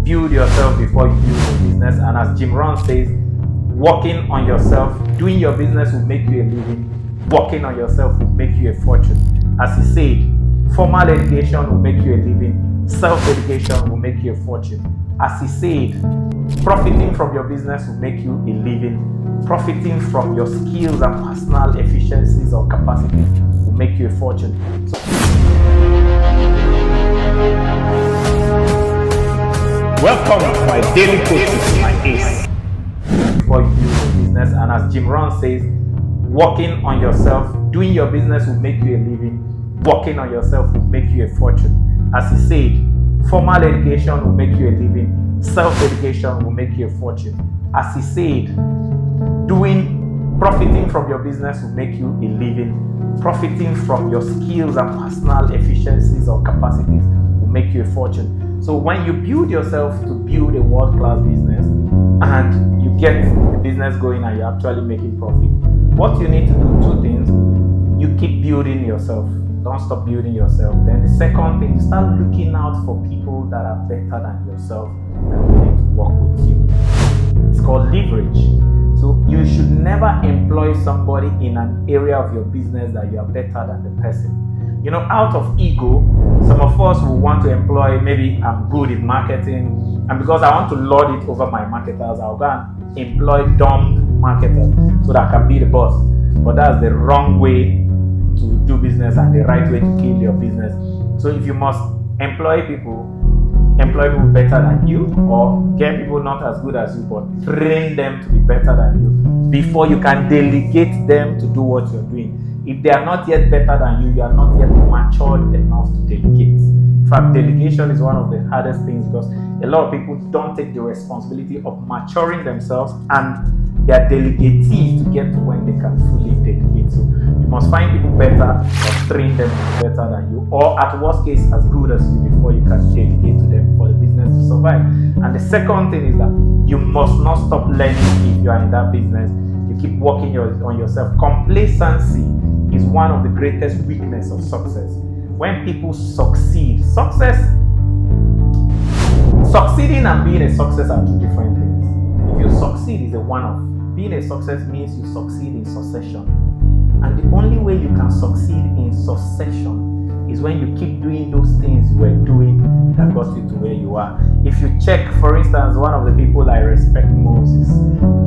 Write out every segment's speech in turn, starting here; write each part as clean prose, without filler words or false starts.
build yourself before you build your business. And as Jim Rohn says, working on yourself, doing your business will make you a living. Working on yourself will make you a fortune. As he said, formal education will make you a living. Self-education will make you a fortune. As he said, profiting from your business will make you a living. Profiting from your skills and personal efficiencies or capacities will make you a fortune. Welcome to my daily coaching, my ace. Before you build your business, and as Jim Rohn says, working on yourself, doing your business will make you a living. Working on yourself will make you a fortune. As he said, formal education will make you a living. Self-education will make you a fortune. As he said, profiting from your business will make you a living. Profiting from your skills and personal efficiencies or capacities will make you a fortune. So when you build yourself to build a world-class business and you get the business going and you're actually making profit, what you need to do, two things: you keep building yourself. Don't stop building yourself. Then the second thing, you start looking out for people that are better than yourself and willing to work with you. It's called leverage. So you should never employ somebody in an area of your business that you are better than the person. You know, out of ego, some of us will want to employ, maybe I'm good in marketing, and because I want to lord it over my marketers, I'll go and employ dumb marketers so that I can be the boss. But that's the wrong way to do business and the right way to kill your business. So if you must employ people better than you, or get people not as good as you, but train them to be better than you before you can delegate them to do what you're doing. If they are not yet better than you, you are not yet matured enough to delegate. In fact, delegation is one of the hardest things because a lot of people don't take the responsibility of maturing themselves and they are delegatees to get to when they can fully delegate. So you must find people better or train them better than you, or at worst case as good as you, before you can delegate to them for the business to survive. And the second thing is that you must not stop learning if you are in that business. You keep working on yourself. Complacency is one of the greatest weaknesses of success. When people succeeding and being a success are two different things. If you succeed is a one-off. Being a success means you succeed in succession. And the only way you can succeed in succession is when you keep doing those things you were doing that got you to where you are. If you check, for instance, one of the people I respect most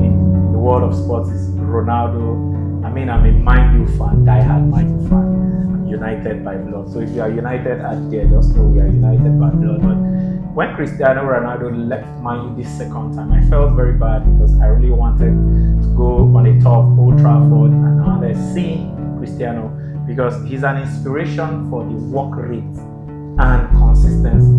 in the world of sports is Ronaldo. I'm a Man U fan, die-hard Man U fan. I'm United by blood. So if you are United out there, just know we are United by blood. But when Cristiano Ronaldo left Man U this second time, I felt very bad because I really wanted to go on a tour of Old Trafford and I wanted to see Cristiano because he's an inspiration for the work rate and consistency.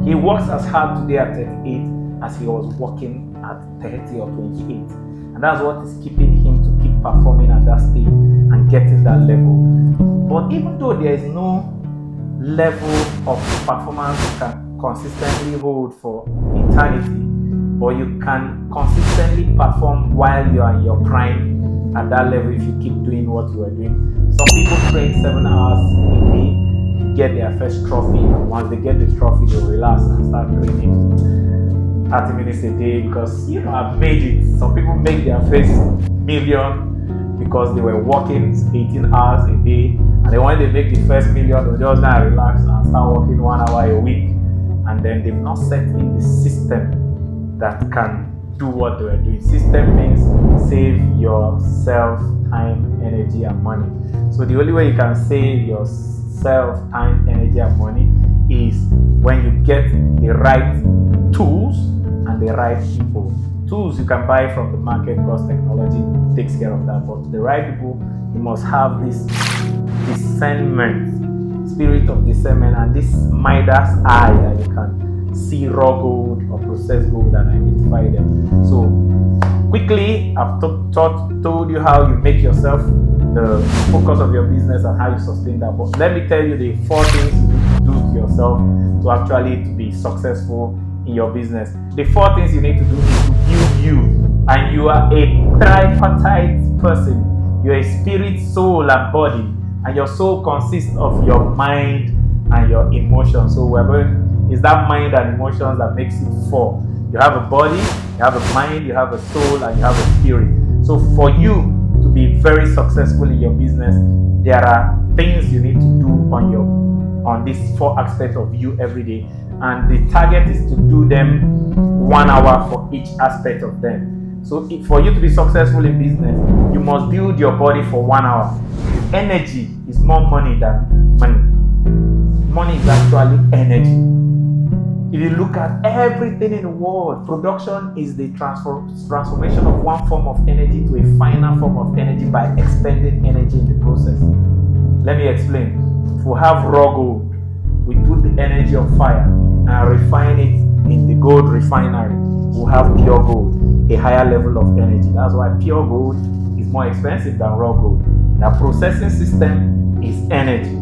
He works as hard today at 38 as he was working at 30 or 28. And that's what is keeping him to keep performing at that stage and getting that level. But even though there is no level of performance you can consistently hold for eternity, but you can consistently perform while you are in your prime at that level if you keep doing what you are doing. Some people train 7 hours a day to get their first trophy, and once they get the trophy, they relax and start training 30 minutes a day because, I've made it. Some people make their first million because they were working 18 hours a day, and then when they make the first million, they'll just now relax and start working 1 hour a week, and then they've not set in the system that can do what they were doing. System means save yourself time, energy, and money. So the only way you can save yourself time, energy, and money is when you get the right tools and the right people. Tools you can buy from the market because technology takes care of that. But the right people, you must have this discernment, spirit of discernment, and this Midas eye that you can see raw gold or processed gold and identify them. So quickly, I've told you how you make yourself the focus of your business and how you sustain that. But let me tell you the 4 things you need to do to yourself to actually be successful in your business. The 4 things you need to do is to build you. And you are a tripartite person. You're a spirit, soul, and body. And your soul consists of your mind and your emotions. So we're going It's that mind and emotions that makes it four. You have a body, you have a mind, you have a soul, and you have a spirit. So for you to be very successful in your business, there are things you need to do on these four aspects of you every day. And the target is to do them 1 hour for each aspect of them. So for you to be successful in business, you must build your body for 1 hour. Energy is more money than money. Money is actually energy. If you look at everything in the world, production is the transformation of one form of energy to a final form of energy by expending energy in the process. Let me explain. If we have raw gold, we put the energy of fire and refine it in the gold refinery. We'll have pure gold, a higher level of energy. That's why pure gold is more expensive than raw gold. The processing system is energy.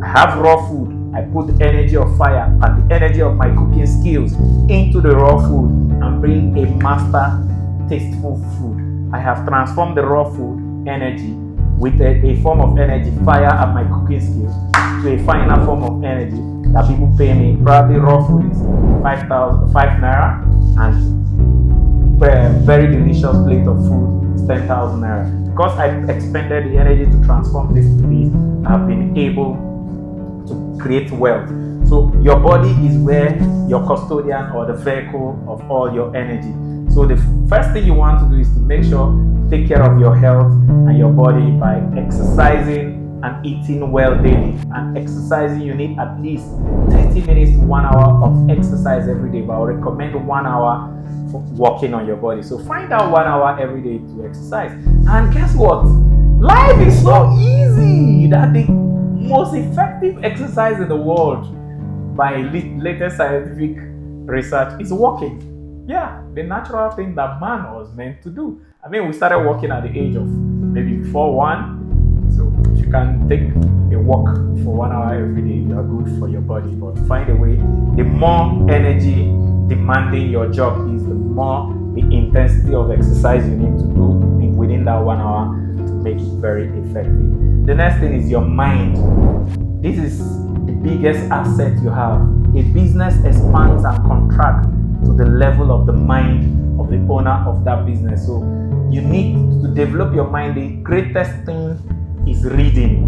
I have raw food. I put the energy of fire and the energy of my cooking skills into the raw food and bring a master tasteful food. I have transformed the raw food energy with a form of energy, fire and my cooking skills, to a final form of energy that people pay me. Probably raw food is 5 naira and a very delicious plate of food is 10,000 naira. Because I expended the energy to transform this to this, I've been able to create wealth. So your body is where your custodian or the vehicle of all your energy. So the first thing you want to do is to make sure take care of your health and your body by exercising and eating well daily. And exercising, you need at least 30 minutes to 1 hour of exercise every day, but I would recommend 1 hour for working on your body. So find out 1 hour every day to exercise. And guess what? Life is so easy that the most effective exercise in the world by latest scientific research is walking. Yeah, the natural thing that man was meant to do. I mean, we started walking at the age of maybe before 1. So if you can take a walk for 1 hour every day, you are good for your body. But find a way. The more energy demanding your job is, the more the intensity of exercise you need to do within that 1 hour to make it very effective. The next thing is your mind. This is the biggest asset you have. A business expands and contracts to the level of the mind of the owner of that business. So you need to develop your mind. The greatest thing is reading.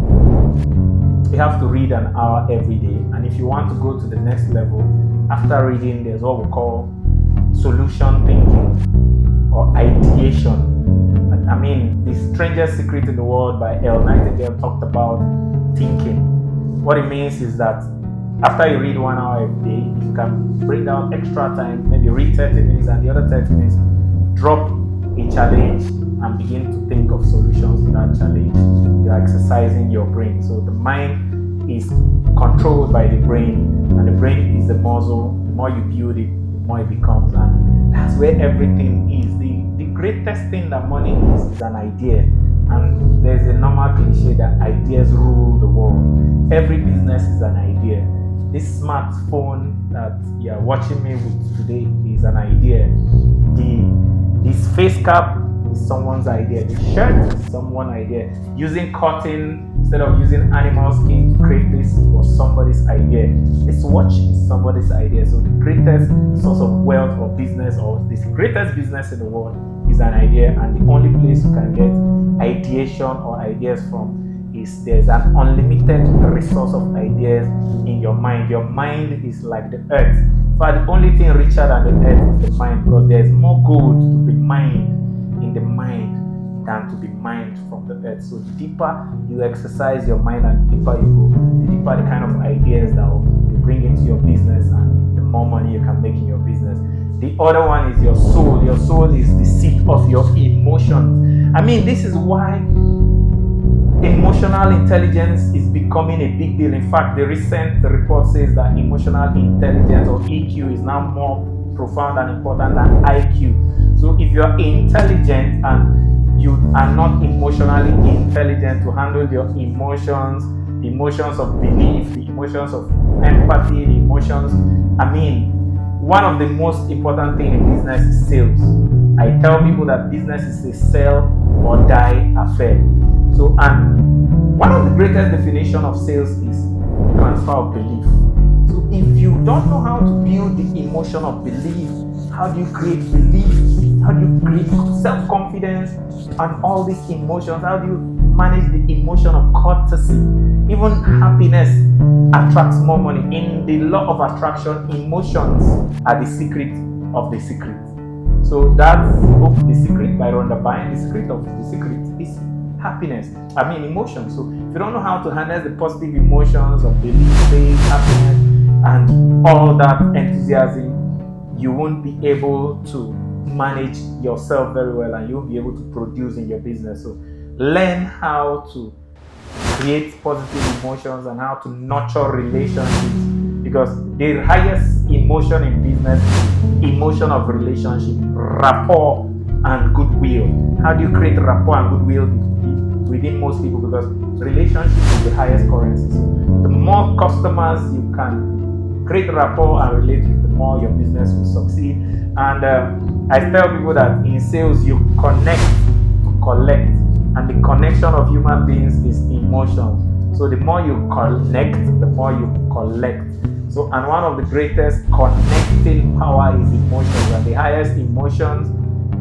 You have to read an hour every day. And if you want to go to the next level, after reading, there's what we call solution thinking or ideation. I mean, the strangest secret in the world by L. Nightingale talked about thinking. What it means is that after you read 1 hour every day, you can bring down extra time, maybe read 30 minutes and the other 30 minutes, drop a challenge and begin to think of solutions to that challenge. You're exercising your brain. So the mind is controlled by the brain, and the brain is the muscle. The more you build it, the more it becomes. And that's where everything is. The greatest thing that money is an idea. And there's a normal cliche that ideas rule the world. Every business is an idea. This smartphone that you're watching me with today is an idea. This face cap is someone's idea. The shirt is someone's idea. Using cotton instead of using animal skin to create this was somebody's idea. This watch is somebody's idea. So the greatest source of wealth or business, or this greatest business in the world, is an idea. And the only place you can get ideation or ideas from is there's an unlimited resource of ideas in your mind. Your mind is like the earth. But the only thing richer than the earth is the mind, because there's more gold to be mined in the mind than to be mined from the earth. So the deeper you exercise your mind and the deeper you go, the deeper the kind of ideas that you bring into your business and the more money you can make in your business. The other one is your soul. Your soul is the seat of your emotions. I mean, this is why emotional intelligence is becoming a big deal. In fact, the recent report says that emotional intelligence, or EQ, is now more profound and important than IQ. So if you are intelligent and you are not emotionally intelligent to handle your emotions, the emotions of belief, the emotions of empathy, the emotions, I mean, one of the most important things in business is sales. I tell people that business is a sell or die affair. So, and one of the greatest definition of sales is transfer of belief. So if you don't know how to build the emotion of belief, how do you create belief? How do you create self-confidence and all these emotions? How do you manage the emotion of courtesy? Even happiness attracts more money. In the law of attraction, emotions are the secret of the secret. So that's book, The Secret by Rhonda Byrne. The secret of the secret is happiness. Emotions. So if you don't know how to handle the positive emotions of belief, faith, happiness, and all that enthusiasm, you won't be able to manage yourself very well, and you'll be able to produce in your business. So learn how to create positive emotions and how to nurture relationships, because the highest emotion in business is emotion of relationship, rapport and goodwill. How do you create rapport and goodwill within most people? Because relationship is the highest currency. So the more customers you can create rapport and relate with, the more your business will succeed. And I tell people that in sales you connect to collect, and the connection of human beings is emotion. So the more you connect, the more you collect. So, and one of the greatest connecting power is emotions, and the highest emotions,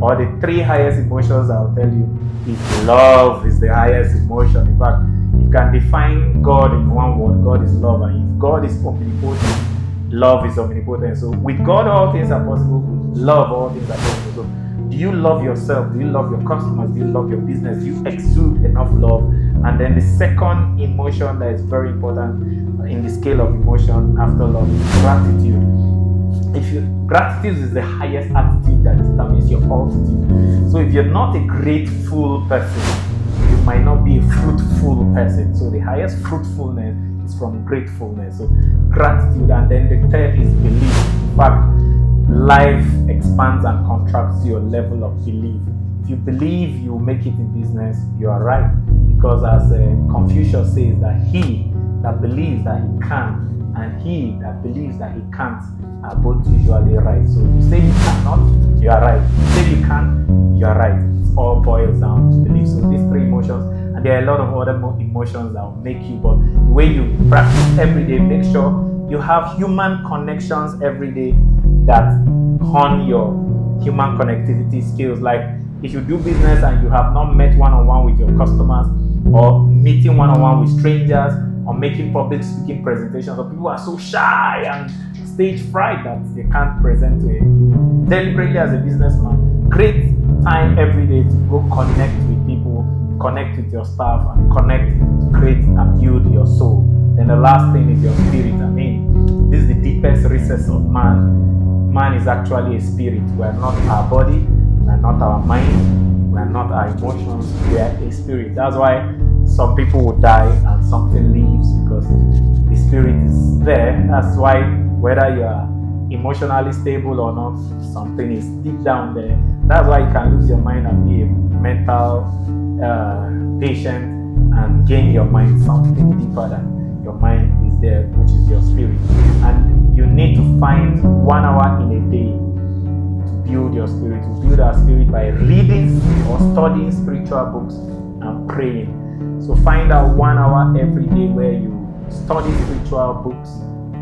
or the three highest emotions I'll tell you, is love is the highest emotion. In fact, you can define God in one word: God is love. And if God is omnipotent, love is omnipotent. So with God all things are possible, with love all things are possible. So do you love yourself? Do you love your customers? Do you love your business? Do you exude enough love? And then the second emotion that is very important in the scale of emotion after love is gratitude. Gratitude is the highest attitude that determines your altitude. So if you're not a grateful person, you might not be a fruitful person. So the highest fruitfulness is from gratefulness. So gratitude. And then the third is belief. In fact, life expands and contracts your level of belief. If you believe you make it in business, you are right. Because as Confucius says, that he that believes that he can and he that believes that he can't are both usually right. So if you say you cannot, you are right. If you say you can, you are right. It all boils down to belief. So these three emotions, and there are a lot of other emotions that will make you, but the way you practice every day, make sure you have human connections every day that hone your human connectivity skills. Like if you do business and you have not met one-on-one with your customers, or meeting one-on-one with strangers, or making public speaking presentations, or people are so shy and stage fright that they can't present to you. Deliberately as a businessman, create time every day to go connect with people, connect with your staff, and connect to create and build your soul. Then the last thing is your spirit. This is the deepest recess of man. Man is actually a spirit. We are not our body, we are not our mind, we are not our emotions, we are a spirit. That's why some people will die and something leaves, because the spirit is there. That's why whether you are emotionally stable or not, something is deep down there. That's why you can lose your mind and be a mental patient and gain your mind. Something deeper than your mind is there, which is your spirit. And you need to find 1 hour in a day to build your spirit. To build our spirit by reading or studying spiritual books and praying. So find out 1 hour every day where you study spiritual books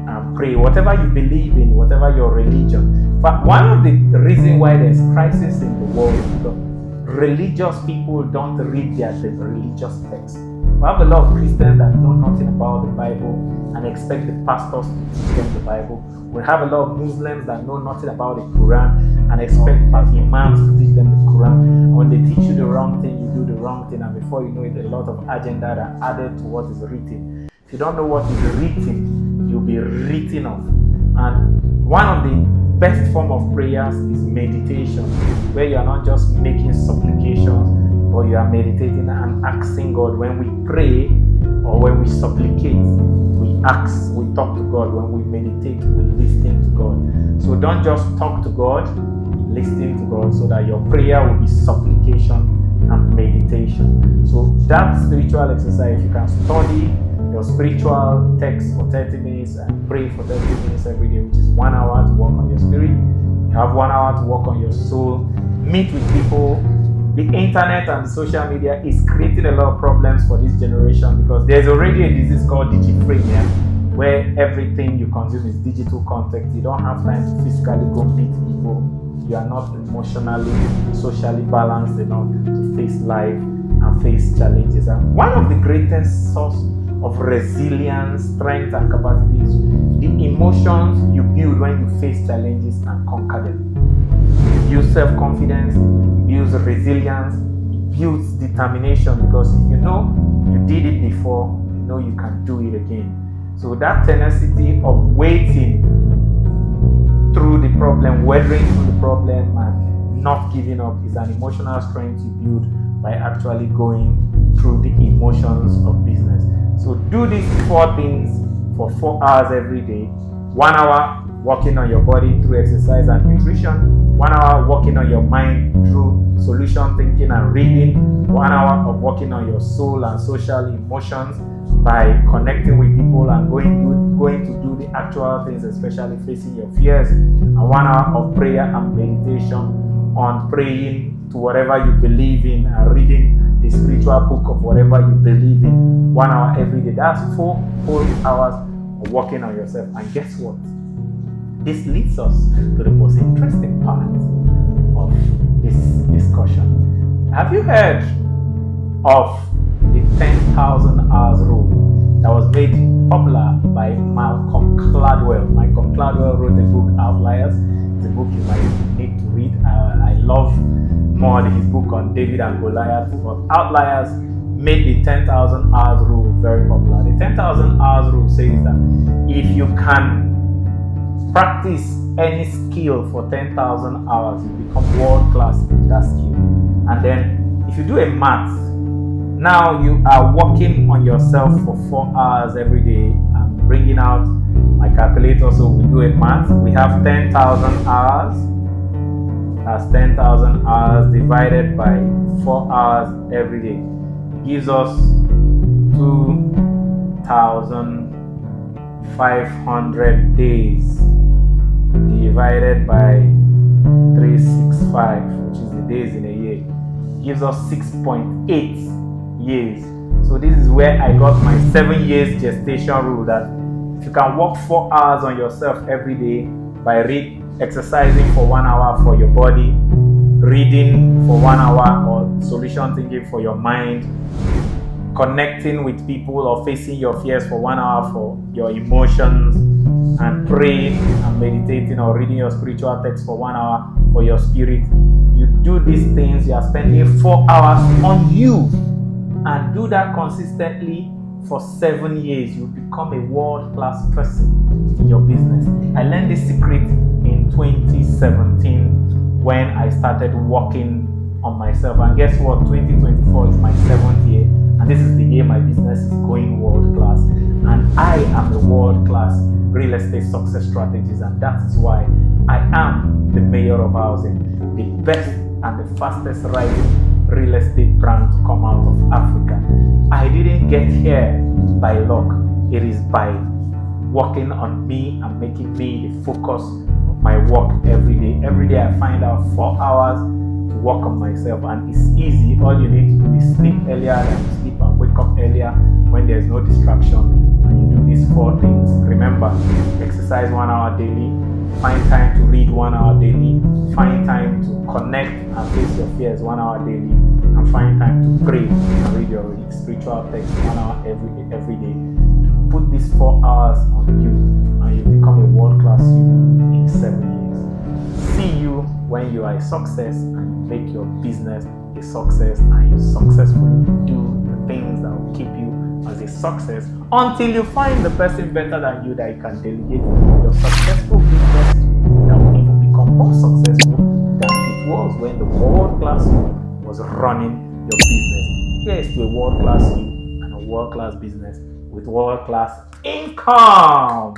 and pray. Whatever you believe in, whatever your religion. But one of the reasons why there's crisis in the world is because religious people don't read their religious text. We have a lot of Christians that know nothing about the Bible and expect the pastors to teach them the Bible. We have a lot of Muslims that know nothing about the Quran and expect imams to teach them the Quran. And when they teach you the wrong thing, you do the wrong thing, and before you know it, a lot of agenda are added to what is written. If you don't know what is written, you'll be written off. And one of the best form of prayers is meditation, where you are not just making supplications, but you are meditating and asking God. When we pray or when we supplicate, we ask, we talk to God. When we meditate, we listen to God. So don't just talk to God, listen to God, so that your prayer will be supplication and meditation. So that spiritual exercise, you can study your spiritual text for 30 minutes and pray for 30 minutes every day, which is 1 hour to work on your spirit. You have 1 hour to work on your soul. Meet with people. The internet and social media is creating a lot of problems for this generation, because there's already a disease called digiphrenia. where everything you consume is digital content. You don't have time to physically go meet people. You are not emotionally, socially balanced enough to face life and face challenges. And one of the greatest source of resilience, strength, and capacity is the emotions you build when you face challenges and conquer them. It builds self-confidence, it builds resilience, it builds determination, because if you know you did it before, you know you can do it again. So that tenacity of waiting through the problem, weathering through the problem, and not giving up is an emotional strength you build by actually going through the emotions of business. So do these 4 things for 4 hours every day. 1 hour working on your body through exercise and nutrition. 1 hour working on your mind through solution thinking and reading. 1 hour of working on your soul and social emotions by connecting with people and going to do the actual things, especially facing your fears. And 1 hour of prayer and meditation on praying to whatever you believe in and reading the spiritual book of whatever you believe in. 1 hour every day. That's 4 whole hours of working on yourself. And guess what? This leads us to the most interesting part of this discussion. Have you heard of the 10,000 hours rule that was made popular by Malcolm Gladwell? Malcolm Gladwell wrote a book, Outliers. It's a book you might need to read. I love more his book on David and Goliath, but Outliers made the 10,000 hours rule very popular. The 10,000 hours rule says that if you can practice any skill for 10,000 hours, you become world class in that skill. And then if you do a math, now you are working on yourself for 4 hours every day. I'm bringing out my calculator so we do a math. We have 10,000 hours. That's 10,000 hours divided by 4 hours every day. It gives us 2,500 days divided by 365, which is the days in a year. It gives us 6.8 years. So this is where I got my 7 years gestation rule, that if you can work 4 hours on yourself every day by exercising for 1 hour for your body, reading for 1 hour, or solution thinking for your mind, connecting with people or facing your fears for 1 hour for your emotions, and praying and meditating or reading your spiritual text for 1 hour for your spirit. You do these things, you are spending 4 hours on you, and do that consistently for 7 years. You become a world-class person in your business. I learned this secret in 2017 when I started working on myself. And guess what? 2024 is my 7th year, and this is the year my business is going world-class. And I am a world-class real estate success strategist, and that is why I am the mayor of housing, the best and the fastest rising real estate brand to come out of Africa. I didn't get here by luck. It is by working on me and making me the focus of my work every day. Every day I find out 4 hours to work on myself, and it's easy. All you need to do is sleep earlier than you sleep and wake up earlier when there's no distraction. And you do these 4 things. Remember, exercise 1 hour daily, find time to read 1 hour daily, find time to connect and face your fears 1 hour daily, and find time to pray and read your spiritual text 1 hour every day. Put these 4 hours on you, and you become a world-class you in 7 years. See you when you are a success and make your business a success, and you successfully do the things that will keep you as a success until you find the person better than you that you can delegate your successful business that will even become more successful than it was when the world-class you was running your business. Here is to a world-class you and a world-class business with world-class income.